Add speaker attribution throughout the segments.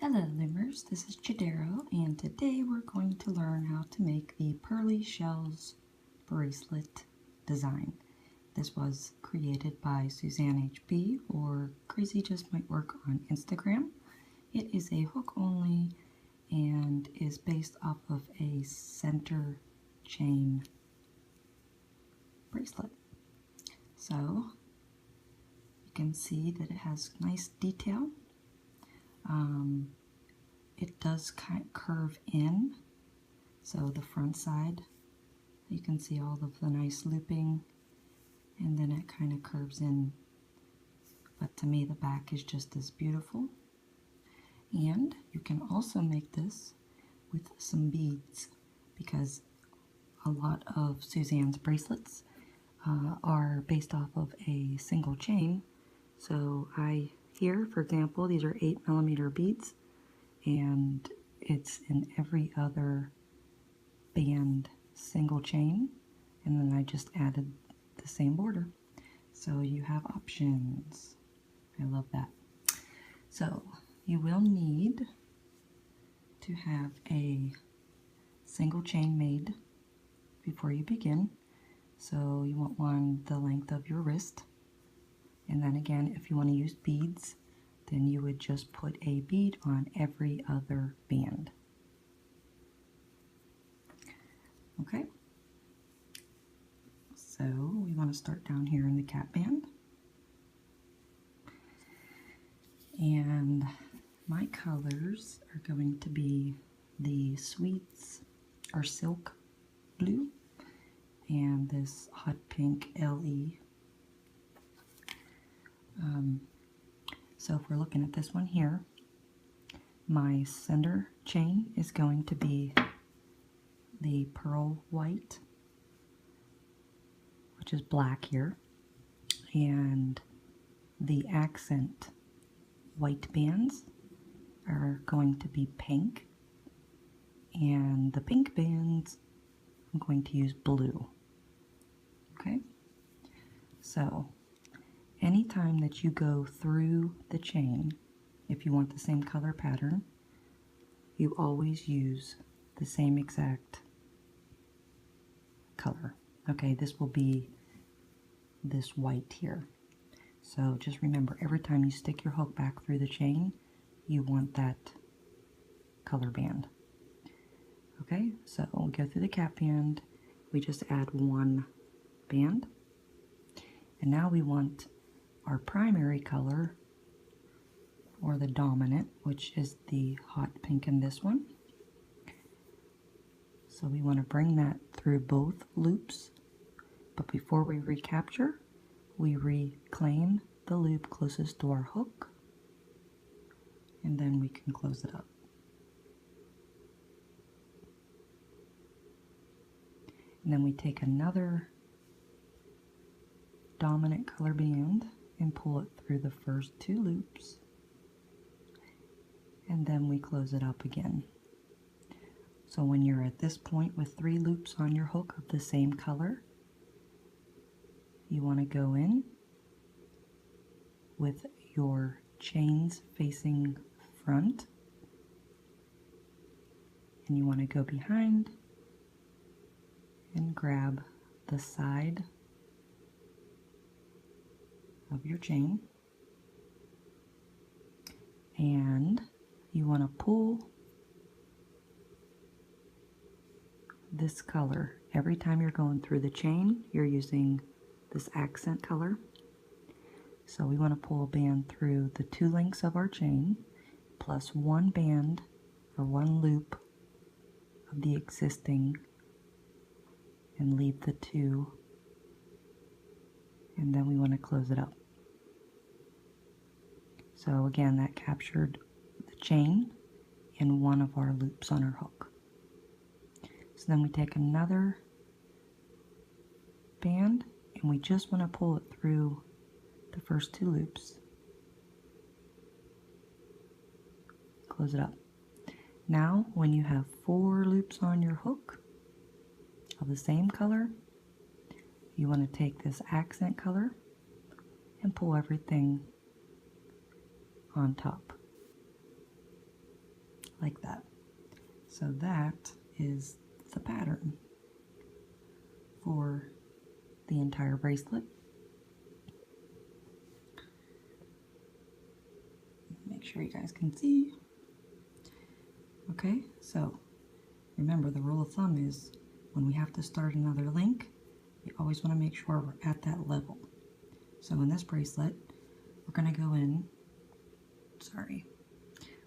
Speaker 1: Hello Loomers, this is Chodaros, and today we're going to learn how to make the Pearly Shells bracelet design. This was created by Suzanne HB, or Crazy Just Might Work on Instagram. It is a hook only and is based off of a center chain bracelet. So you can see that it has nice detail. It does kind of curve in, so the front side, you can see all of the nice looping, and then it kind of curves in, but to me the back is just as beautiful. And you can also make this with some beads, because a lot of Suzanne's bracelets are based off of a single chain. So here, for example, these are 8mm beads, and it's in every other band single chain, and then I just added the same border. So you have options. I love that. So you will need to have a single chain made before you begin. So you want one the length of your wrist, and then again, if you want to use beads, then you would just put a bead on every other band. Okay, so we want to start down here in the cap band, and my colors are going to be the Sweets or Silk Blue and this Hot Pink LE. So if we're looking at this one here, my center chain is going to be the pearl white, which is black here, and the accent white bands are going to be pink, and the pink bands I'm going to use blue. Okay, so anytime that you go through the chain, if you want the same color pattern, you always use the same exact color. Okay, this will be this white here. So just remember, every time you stick your hook back through the chain, you want that color band. Okay, so we go through the cap band, we just add one band, and now we want our primary color, or the dominant, which is the hot pink in this one. So we want to bring that through both loops, but before we recapture, we reclaim the loop closest to our hook, and then we can close it up. And then we take another dominant color band and pull it through the first two loops, and then we close it up again. So when you're at this point with 3 loops on your hook of the same color, you want to go in with your chains facing front, and you want to go behind and grab the side of your chain, and you want to pull this color. Every time you're going through the chain, you're using this accent color. So we want to pull a band through the 2 lengths of our chain, plus 1 band or 1 loop of the existing, and leave the 2, and then we want to close it up. So again, that captured the chain in one of our loops on our hook. So then we take another band, and we just want to pull it through the first 2 loops. Close it up. Now, when you have 4 loops on your hook of the same color, you want to take this accent color and pull everything on top. like that. So that is the pattern for the entire bracelet. Make sure you guys can see. Okay, so remember the rule of thumb is when we have to start another link, we always want to make sure we're at that level. So in this bracelet, we're going to go in,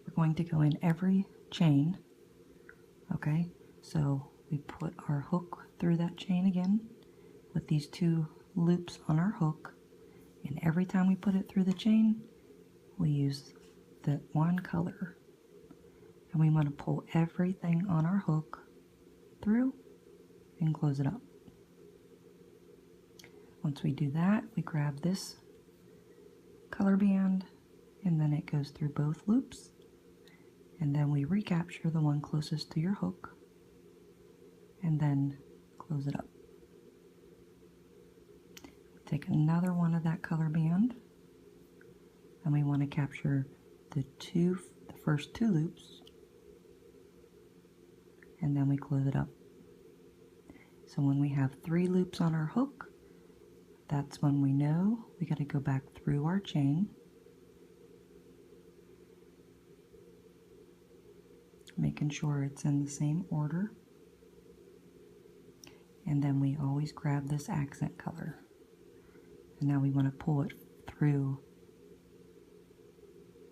Speaker 1: we're going to go in every chain. Okay, so we put our hook through that chain again with these 2 loops on our hook, and every time we put it through the chain, we use the one color, and we want to pull everything on our hook through and close it up. Once we do that, we grab this color band, and then it goes through both loops, and then we recapture the one closest to your hook and then close it up. We take another one of that color band, and we want to capture the first 2 loops, and then we close it up. So when we have 3 loops on our hook, that's when we know we got to go back through our chain, making sure it's in the same order, and then we always grab this accent color, and now we want to pull it through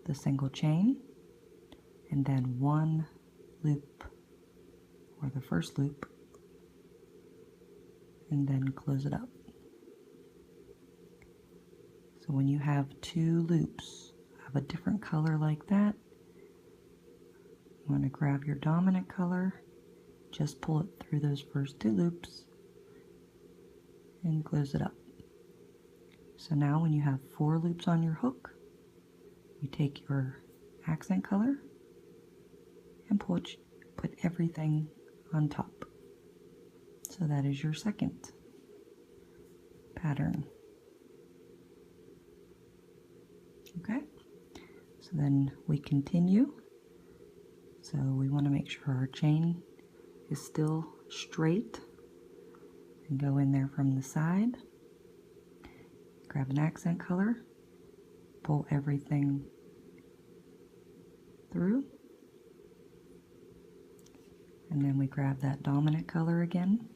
Speaker 1: the single chain, and then 1 loop, or the first loop, and then close it up. So when you have 2 loops of a different color like that, you want to grab your dominant color, just pull it through those first 2 loops, and close it up. So now when you have 4 loops on your hook, you take your accent color and put everything on top. So that is your second pattern. Okay, so then we continue. So we want to make sure our chain is still straight, and go in there from the side, grab an accent color, pull everything through, and then we grab that dominant color again,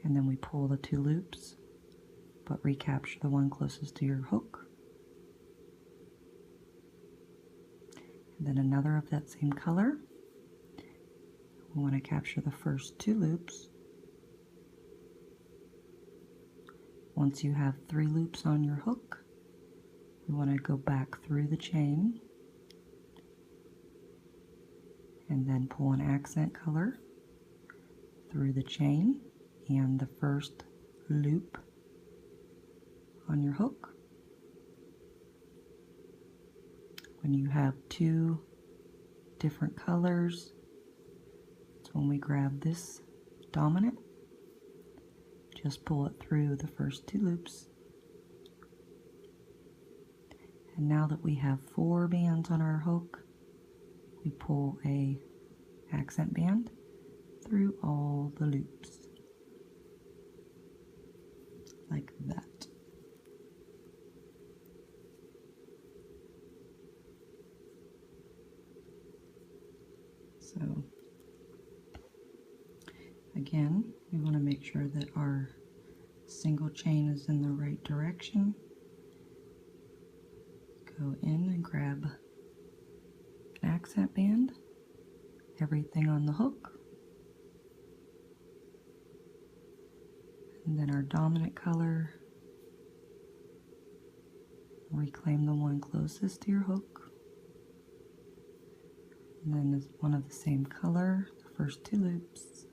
Speaker 1: and then we pull the 2 loops, but recapture the one closest to your hook. Then another of that same color. We want to capture the first 2 loops. Once you have 3 loops on your hook, we want to go back through the chain and then pull an accent color through the chain and the first loop on your hook. When you have 2 different colors, it's when we grab this dominant, just pull it through the first 2 loops. And now that we have 4 bands on our hook, we pull a accent band through all the loops, like that. So again, we want to make sure that our single chain is in the right direction. Go in and grab an accent band, everything on the hook, and then our dominant color, reclaim the one closest to your hook. And then is one of the same color, the first 2 loops.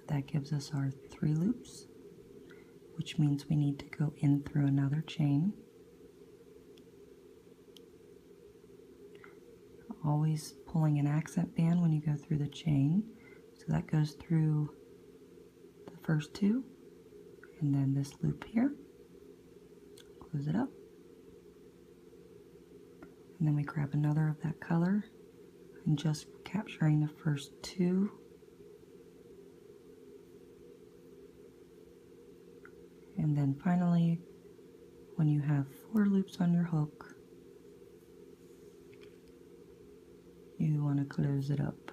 Speaker 1: That gives us our 3 loops, which means we need to go in through another chain. Always pulling an accent band when you go through the chain. So that goes through the first 2, and then this loop here. Close it up. And then we grab another of that color and just capturing the first two. And then finally, when you have 4 loops on your hook, you want to close it up.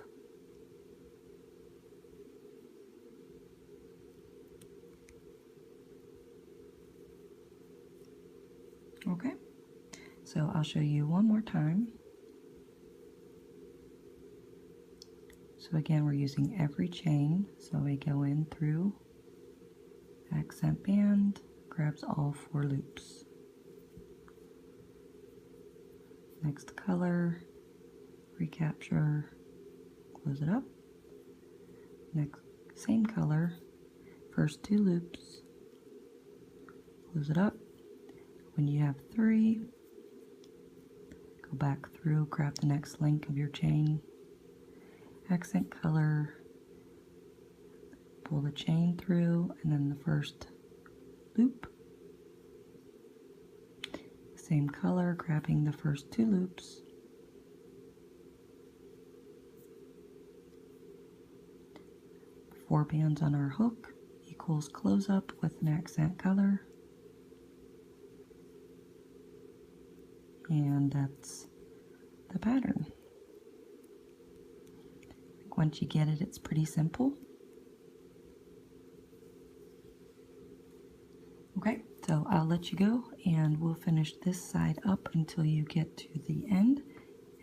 Speaker 1: Okay, so I'll show you one more time. So again, we're using every chain. So we go in through accent band, grabs all 4 loops. Next color, recapture, close it up. Next, same color, first 2 loops, close it up. When you have 3, go back through, grab the next link of your chain, accent color, pull the chain through, and then the first loop. Same color, grabbing the first 2 loops. Four bands on our hook equals close up with an accent color. And that's the pattern. Once you get it, it's pretty simple. Okay, so I'll let you go and we'll finish this side up until you get to the end,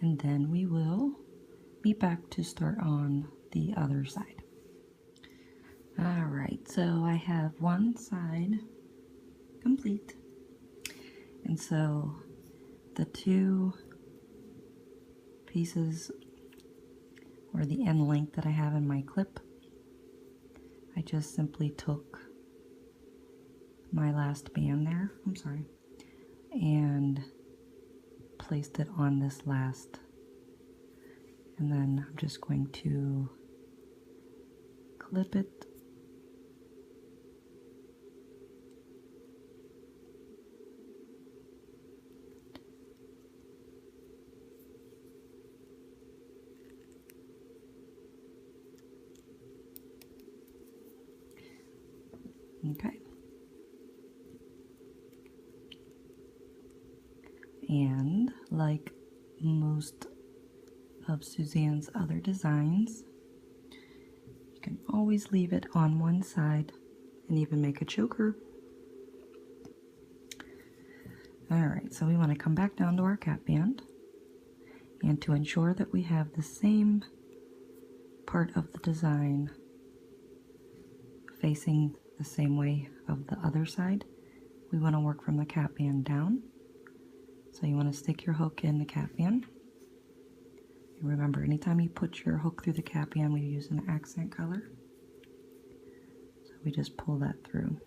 Speaker 1: and then we will be back to start on the other side. Alright, so I have one side complete, and so the 2 pieces or the end length that I have in my clip, I just simply took my last band there, and placed it on this last, and then I'm just going to clip it okay. And like most of Suzanne's other designs, you can always leave it on one side and even make a choker. Alright, so we want to come back down to our cap band, and to ensure that we have the same part of the design facing the same way of the other side, we want to work from the cap band down. So you want to stick your hook in the cap band. And remember, anytime you put your hook through the cap band, we use an accent color. So we just pull that through.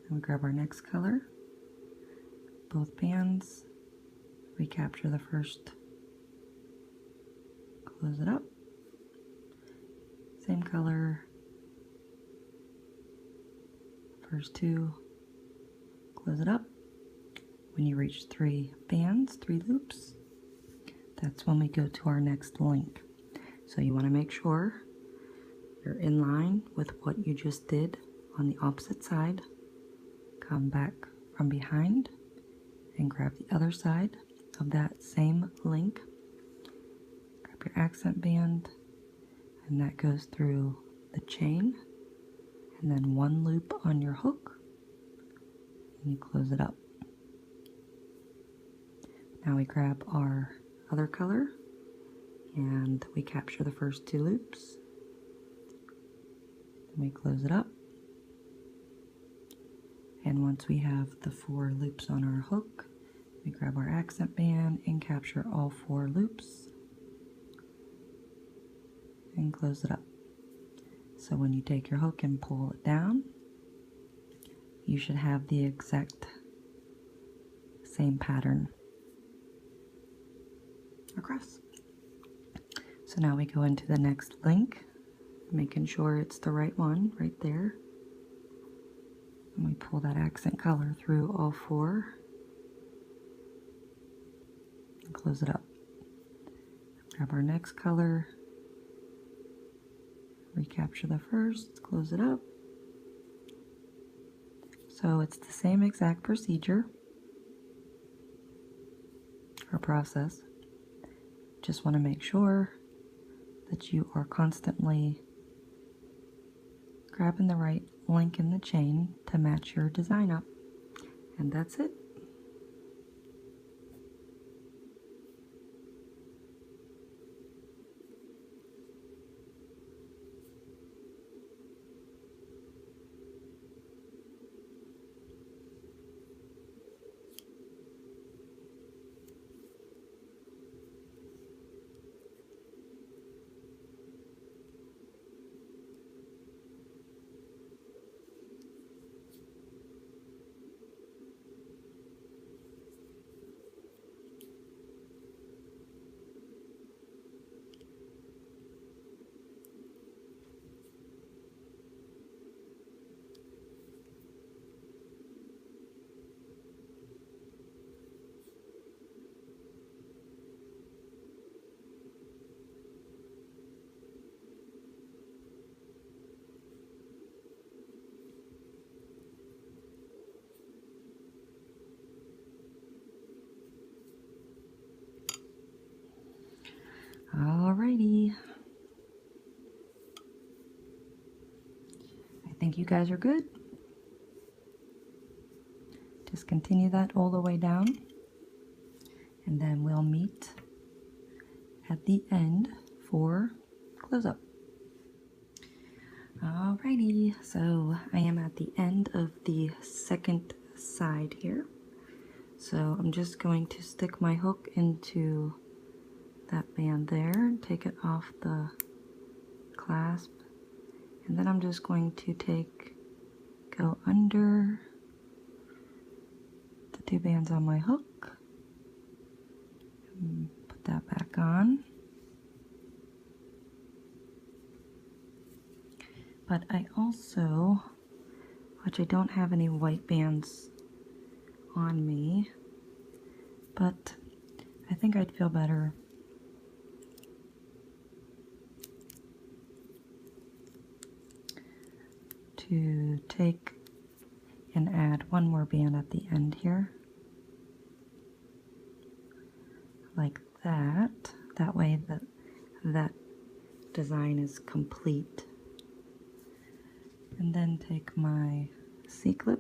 Speaker 1: And we grab our next color, both bands, recapture the first, close it up, same color, first 2, close it up. When you reach 3 bands, 3 loops, that's when we go to our next link. So you want to make sure you're in line with what you just did on the opposite side. Come back from behind and grab the other side of that same link. Grab your accent band, and that goes through the chain, and then 1 loop on your hook, and you close it up. Now we grab our other color and we capture the first 2 loops. Then we close it up. And once we have the 4 loops on our hook, we grab our accent band and capture all 4 loops and close it up. So when you take your hook and pull it down, you should have the exact same pattern across. So now we go into the next link, making sure it's the right one right there. And we pull that accent color through all 4. and close it up. Grab our next color, recapture the first, close it up. So it's the same exact procedure or process. Just want to make sure that you are constantly grabbing the right link in the chain to match your design up. And that's it. Alrighty. I think you guys are good. Just continue that all the way down, and then we'll meet at the end for close up. Alrighty, so I am at the end of the second side here. So I'm just going to stick my hook into that band there and take it off the clasp, and then I'm just going to go under the two bands on my hook and put that back on. But I also, which I don't have any white bands on me, but I think I'd feel better to take and add one more band at the end here, like that. That way that design is complete. And then take my C-clip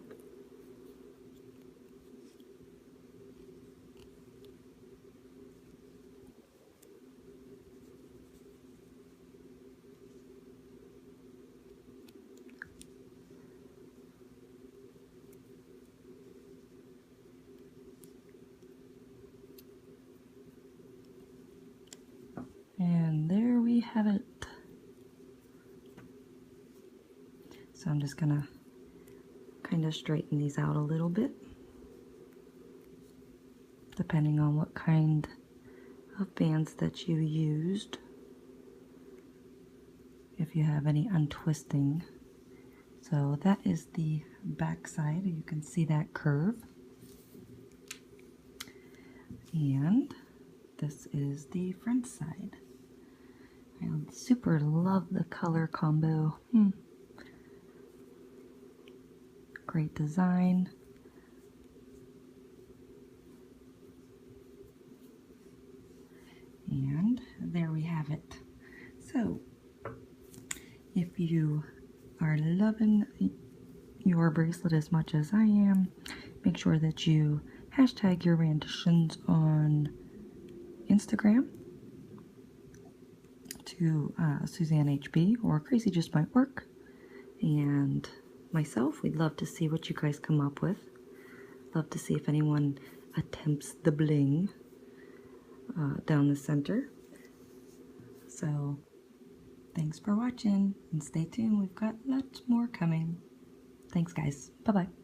Speaker 1: and there we have it. So I'm just gonna kind of straighten these out a little bit, depending on what kind of bands that you used, if you have any untwisting. So that is the back side. You can see that curve. And this is the front side. I super love the color combo. Great design. And there we have it. So if you are loving your bracelet as much as I am, make sure that you hashtag your renditions on Instagram to Suzanne HB or Crazy Just Might Work, and myself. We'd love to see what you guys come up with. Love to see if anyone attempts the bling down the center. So thanks for watching, and stay tuned. We've got lots more coming. Thanks guys. Bye bye.